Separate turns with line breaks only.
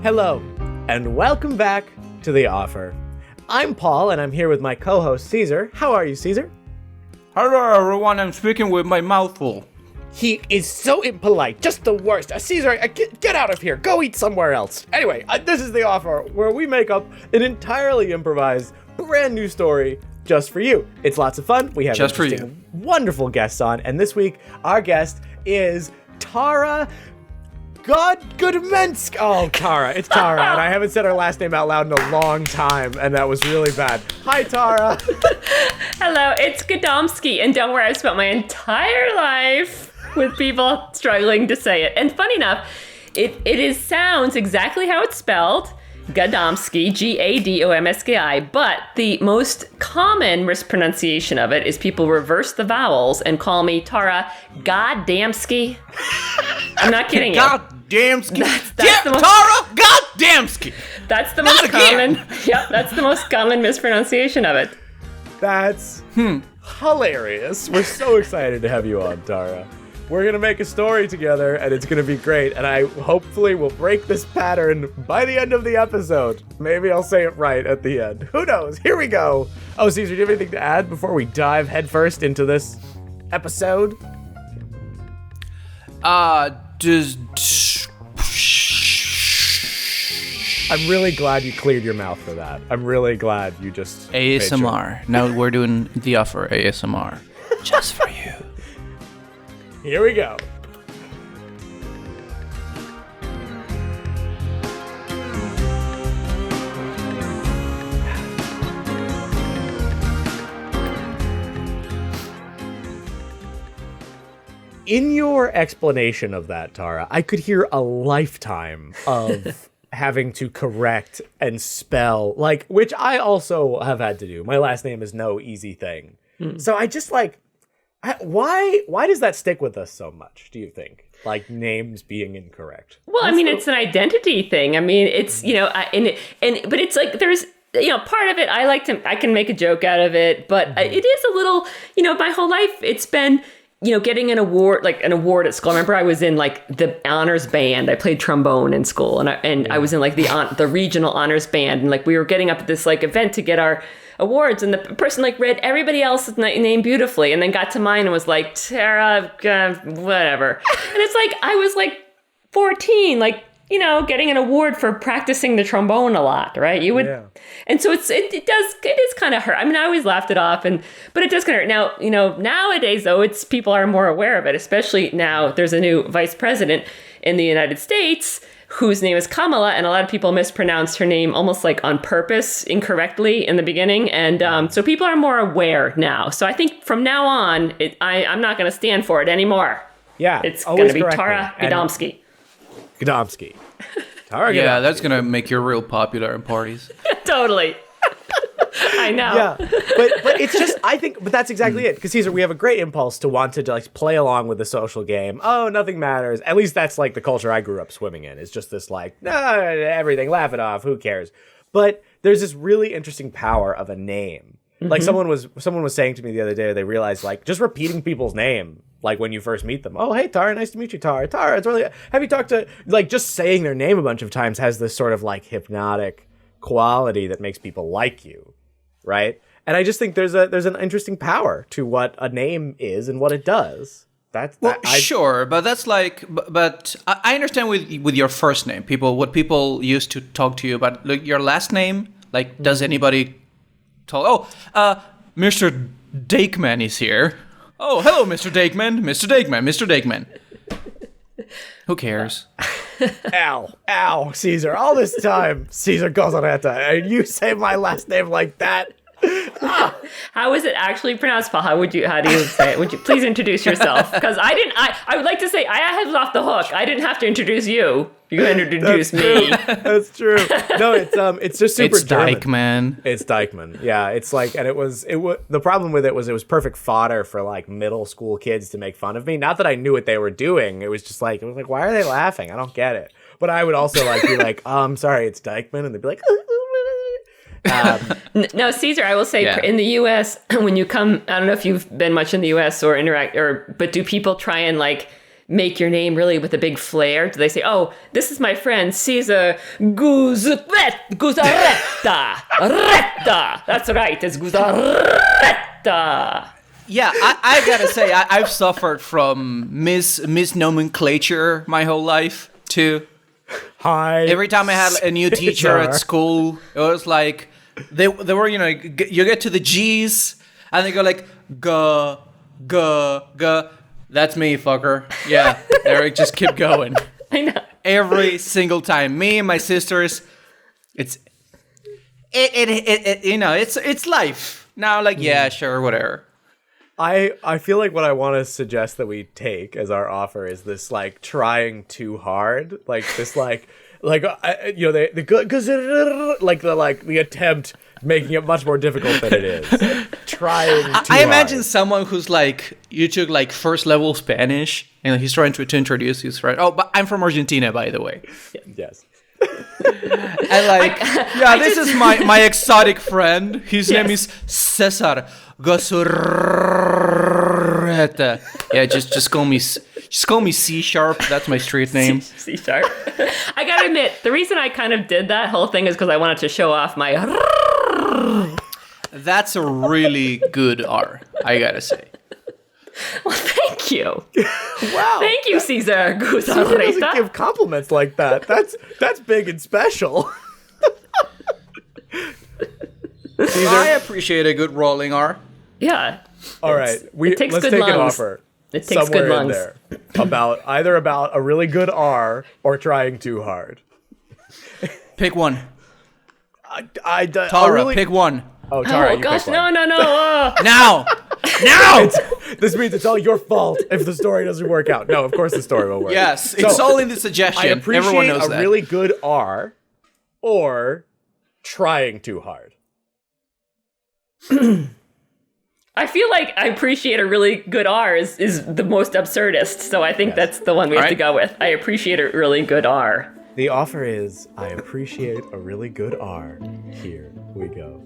Hello, and welcome back to The Offer. I'm Paul, and I'm here with my co-host, Caesar. How are you, Caesar?
Hello, everyone. I'm speaking with my mouth full.
He is so impolite, just the worst. Caesar, get out of here. Go eat somewhere else. Anyway, this is The Offer, where we make up an entirely improvised, brand new story just for you. It's lots of fun. We have
just for you.
Wonderful guests on, and this week, our guest is Tara Gadomski. Oh, Tara. It's Tara, and I haven't said her last name out loud in a long time, and that was really bad. Hi, Tara.
Hello, it's Gadomski, and don't worry, I've spent my entire life with people struggling to say it. And funny enough, it sounds exactly how it's spelled, Gadomski, Gadomski, but the most common mispronunciation of it is people reverse the vowels and call me Tara Gadomski. I'm not kidding you.
Gadomski.
That's the most,
Tara Gadomski.
That's the most common. Yep, that's the most common mispronunciation of it.
That's hilarious. We're so excited to have you on, Tara. We're going to make a story together, and it's going to be great, and I hopefully will break this pattern by the end of the episode. Maybe I'll say it right at the end. Who knows? Here we go. Oh, Caesar, do you have anything to add before we dive headfirst into this episode?
I'm
really glad you cleared your mouth for that. I'm really glad you just...
ASMR. Now we're doing The Offer ASMR. Just for you.
Here we go. In your explanation of that, Tara, I could hear a lifetime of having to correct and spell, which I also have had to do. My last name is no easy thing. So I just why does that stick with us so much, do you think? Like names being incorrect?
Well, I mean, it's an identity thing. I mean, it's, but it's like there's, part of it, I can make a joke out of it, but it is a little, my whole life it's been, getting an award at school. I remember I was in the honors band. I played trombone in school, and I was in the regional honors band, and we were getting up at this event to get our awards, and the person read everybody else's name beautifully, and then got to mine and was like, Tara, whatever. And it's I was 14, getting an award for practicing the trombone a lot, right? You would, and so it is kind of hurt. I mean, I always laughed it off, but it does kind of hurt. Now, nowadays though, people are more aware of it, especially now there's a new vice president in the United States whose name is Kamala, and a lot of people mispronounce her name almost on purpose incorrectly in the beginning. And so people are more aware now. So I think from now on, I'm not going to stand for it anymore.
Yeah.
It's going to be Tara Gadomski.
Gadomski. Tara Gadomski.
Yeah, that's going to make you real popular in parties.
Totally. I know.
Yeah, but it's just, I think, but that's exactly it. Because Caesar, we have a great impulse to want to play along with the social game. Oh, nothing matters. At least that's the culture I grew up swimming in. It's just this everything, laugh it off, who cares? But there's this really interesting power of a name. Someone was saying to me the other day, they realized just repeating people's name, when you first meet them. Oh, hey, Tara, nice to meet you, Tara. Tara, it's really, have you talked to, just saying their name a bunch of times has this sort of hypnotic quality that makes people like you. Right? And I just think there's an interesting power to what a name is and what it does.
Sure, but that's but I understand with your first name, what people used to talk to you about, your last name. Does anybody talk? Oh, Mr. Dakeman is here. Oh, hello, Mr. Dakeman, Mr. Dakeman, Mr. Dakeman. Who cares?
Ow, Caesar. All this time, Caesar goes on that time, and you say my last name like that.
How is it actually pronounced, Paul? How do you say it? Would you please introduce yourself? Because I would like to say I was off the hook. I didn't have to introduce you. You introduced me.
That's true. No, it's just super German.
Dykman.
It's Dykman. Yeah, it's and it was the problem with it was perfect fodder for middle school kids to make fun of me. Not that I knew what they were doing. It was just why are they laughing? I don't get it. But I would also be oh, I'm sorry, it's Dykman, and they'd be like.
No, Caesar, I will say in the U.S., when you come, I don't know if you've been much in the U.S. or interact, but do people try and make your name really with a big flair? Do they say, "Oh, this is my friend Caesar Guzaretta. Retta. That's right, it's Guzaretta."
Yeah, I gotta say, I've suffered from misnomenclature my whole life, too.
Hi.
Every time I had a new teacher at school, it was like, they were, you get to the G's, and they go like, G. That's me, fucker. Yeah, Eric, just keep going.
I know.
Every single time. Me and my sisters, it's life. Now, like, yeah, sure, whatever.
I feel like what I want to suggest that we take as our offer is this like trying too hard, like this the attempt making it much more difficult than it is. Trying too
I imagine
hard.
someone who's like, you took like first level Spanish and he's trying to introduce his friend. Oh, but I'm from Argentina, by the way.
Yes.
And like, this is my exotic friend. His name is Cesar Gozurreta. Yeah, just call me C Sharp. That's my street name.
C Sharp. I gotta admit, the reason I kind of did that whole thing is because I wanted to show off my.
That's a really good R, I gotta say.
Well, thank you.
Wow.
Thank you, Caesar
Caesar doesn't
Guzarreta.
give compliments like that. That's big and special. Caesar,
I appreciate a good rolling R.
Yeah.
all right,
it takes
let's
good
take an
lungs.
offer.
It takes
somewhere
good
in
lungs.
there about a really good R or trying too hard.
Pick one.
Tara,
Tara, pick one.
Oh, Tara,
Oh
you
gosh,
pick one.
no.
Now!
This means it's all your fault if the story doesn't work out. No, of course the story will work.
Yes,
So,
it's all in the
I
suggestion.
appreciate
Everyone knows
a
that.
really good R or trying too hard.
I feel like I appreciate a really good R is the most absurdist, so I think that's the one we have to
Alright.
go with. I appreciate a really good R.
The offer is, I appreciate a really good R. Here we go.